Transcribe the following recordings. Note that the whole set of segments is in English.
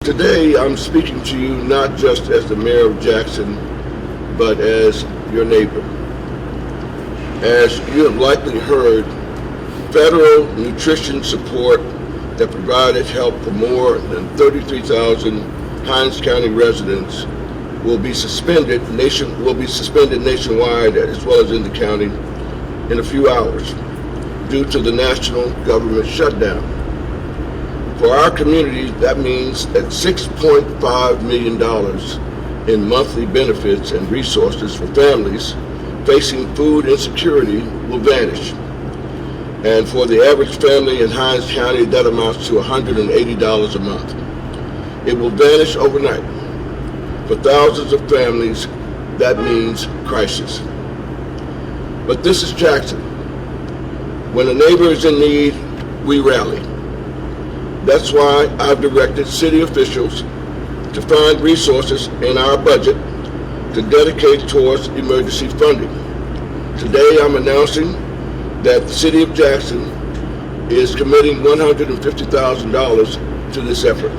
Today, I'm speaking to you not just as the mayor of Jackson, but as your neighbor. As you have likely heard, federal nutrition support that provided help for more than 33,000 Hinds County residents will be suspended nationwide as well as in the county in a few hours due to the national government shutdown. For our community, that means that $6.5 million in monthly benefits and resources for families facing food insecurity will vanish. And for the average family in Hinds County, that amounts to $180 a month. It will vanish overnight. For thousands of families, that means crisis. But this is Jackson. When a neighbor is in need, we rally. That's why I've directed city officials to find resources in our budget to dedicate towards emergency funding. Today I'm announcing that the city of Jackson is committing $150,000 to this effort.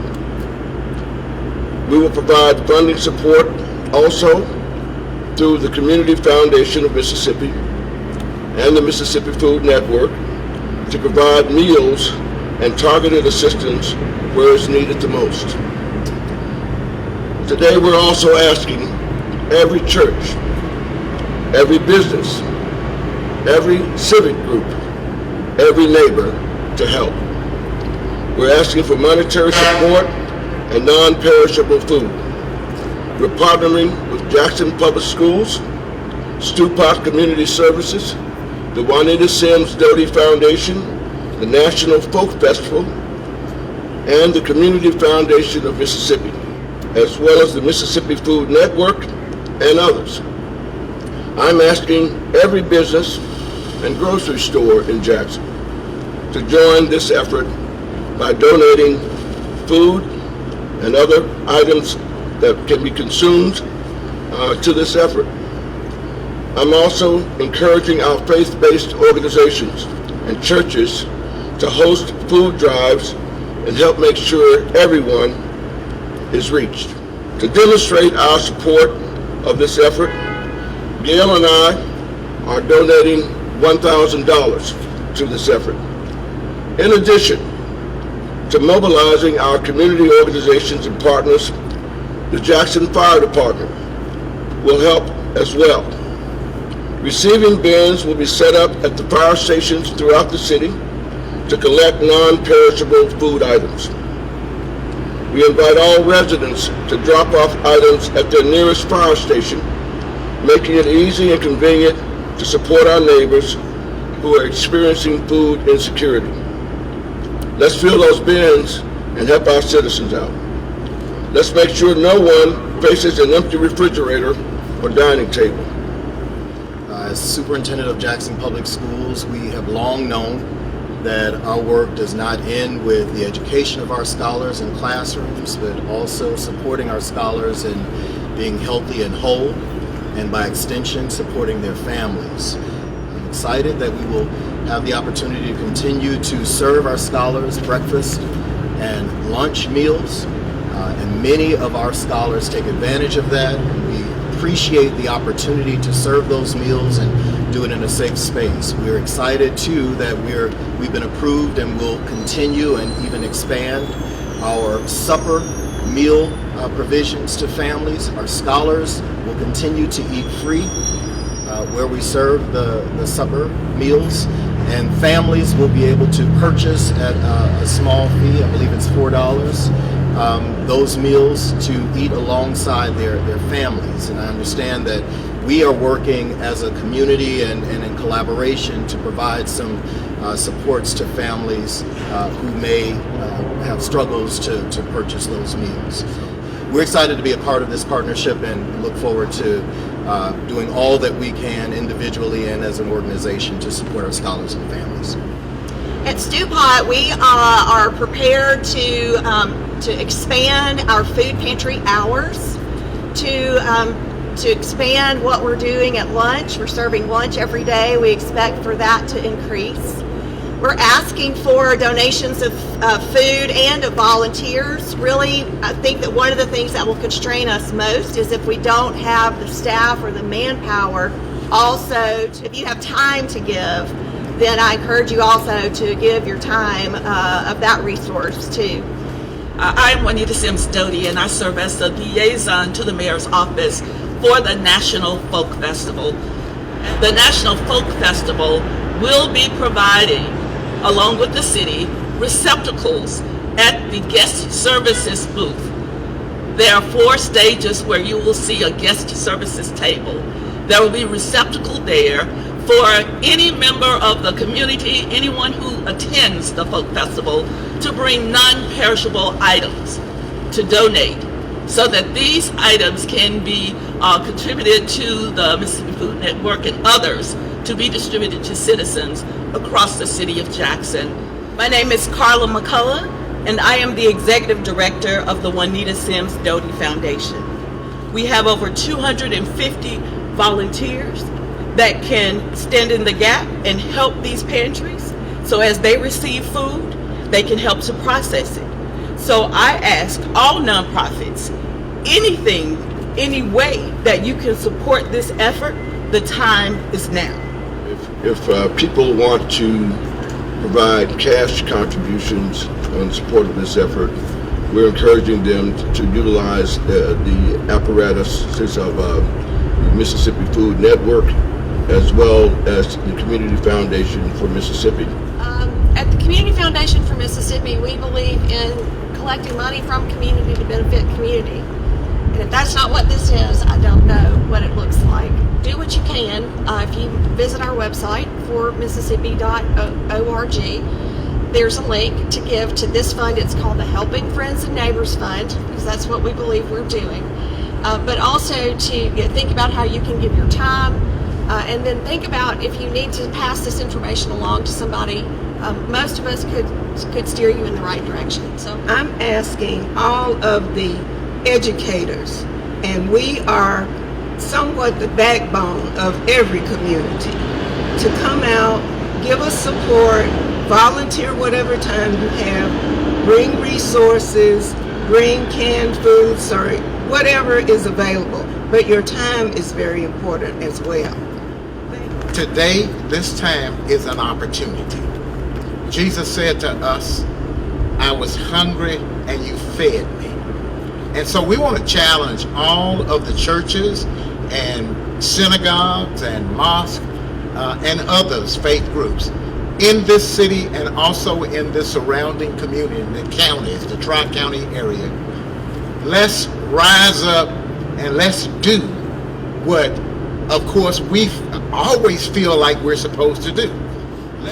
We will provide funding support also through the Community Foundation of Mississippi and the Mississippi Food Network to provide meals and targeted assistance where it's needed the most. Today we're also asking every church, every business, every civic group, every neighbor to help. We're asking for monetary support and non-perishable food. We're partnering with Jackson Public Schools, Stewpot Community Services, the Juanita Sims Doty Foundation, the National Folk Festival, and the Community Foundation of Mississippi, as well as the Mississippi Food Network and others. I'm asking every business and grocery store in Jackson to join this effort by donating food and other items that can be consumed to this effort. I'm also encouraging our faith-based organizations and churches to host food drives and help make sure everyone is reached. To demonstrate our support of this effort, Gail and I are donating $1,000 to this effort. In addition to mobilizing our community organizations and partners, the Jackson Fire Department will help as well. Receiving bins will be set up at the fire stations throughout the city to collect non-perishable food items. We invite all residents to drop off items at their nearest fire station, making it easy and convenient to support our neighbors who are experiencing food insecurity. Let's fill those bins and help our citizens out. Let's make sure no one faces an empty refrigerator or dining table. As superintendent of Jackson Public Schools, we have long known that our work does not end with the education of our scholars in classrooms, but also supporting our scholars in being healthy and whole, and by extension, supporting their families. I'm excited that we will have the opportunity to continue to serve our scholars breakfast and lunch meals, and many of our scholars take advantage of that. We appreciate the opportunity to serve those meals and do it in a safe space. We're excited too that we've been approved and will continue and even expand our supper meal provisions to families. Our scholars will continue to eat free where we serve the supper meals, and families will be able to purchase at a small fee, I believe it's $4, those meals to eat alongside their families. And I understand that we are working as a community and in collaboration to provide some supports to families who may have struggles to purchase those meals. We're excited to be a part of this partnership and look forward to doing all that we can individually and as an organization to support our scholars and families. At Stewpot, we are prepared to expand our food pantry hours, to expand what we're doing at lunch. We're serving lunch every day. We expect for that to increase. We're asking for donations of food and of volunteers. Really, I think that one of the things that will constrain us most is if we don't have the staff or the manpower. Also, if you have time to give, then I encourage you also to give your time of that resource too. I'm Juanita Sims Doty, and I serve as the liaison to the mayor's office for the National Folk Festival. The National Folk Festival will be providing, along with the city, receptacles at the guest services booth. There are 4 stages where you will see a guest services table. There will be receptacle there for any member of the community, anyone who attends the Folk Festival, to bring non-perishable items to donate, so that these items can be contributed to the Mississippi Food Network and others to be distributed to citizens across the city of Jackson. My name is Carla McCullough, and I am the Executive Director of the Juanita Sims Doty Foundation. We have over 250 volunteers that can stand in the gap and help these pantries. So as they receive food, they can help to process it. So I ask all nonprofits, anything, any way that you can support this effort, the time is now. If people want to provide cash contributions in support of this effort, we're encouraging them to utilize the apparatuses of the Mississippi Food Network, as well as the Community Foundation for Mississippi. At the Community Foundation for Mississippi, we believe in collecting money from community to benefit community. And if that's not what this is, I don't know what it looks like. Do what you can. If you visit our website, formississippi.org, there's a link to give to this fund. It's called the Helping Friends and Neighbors Fund, because that's what we believe we're doing. But also to think about how you can give your time, and then think about if you need to pass this information along to somebody. Most of us could steer you in the right direction. So I'm asking all of the educators, and we are somewhat the backbone of every community, to come out, give us support, volunteer whatever time you have, bring resources, bring canned foods or whatever is available. But your time is very important as well. Today, this time is an opportunity. Jesus said to us, I was hungry and you fed me. And so we want to challenge all of the churches and synagogues and mosques and others, faith groups, in this city and also in the surrounding community, in the counties, the Tri-County area. Let's rise up and let's do what, of course, we always feel like we're supposed to do.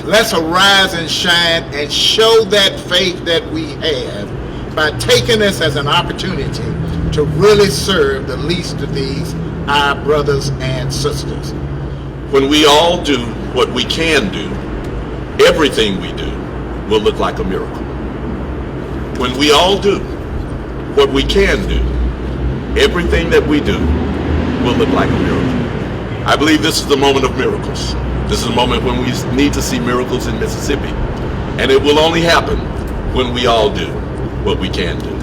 Let's arise and shine and show that faith that we have by taking this as an opportunity to really serve the least of these, our brothers and sisters. When we all do what we can do, everything we do will look like a miracle. When we all do what we can do, everything that we do will look like a miracle. I believe this is the moment of miracles. This is a moment when we need to see miracles in Mississippi. And it will only happen when we all do what we can do.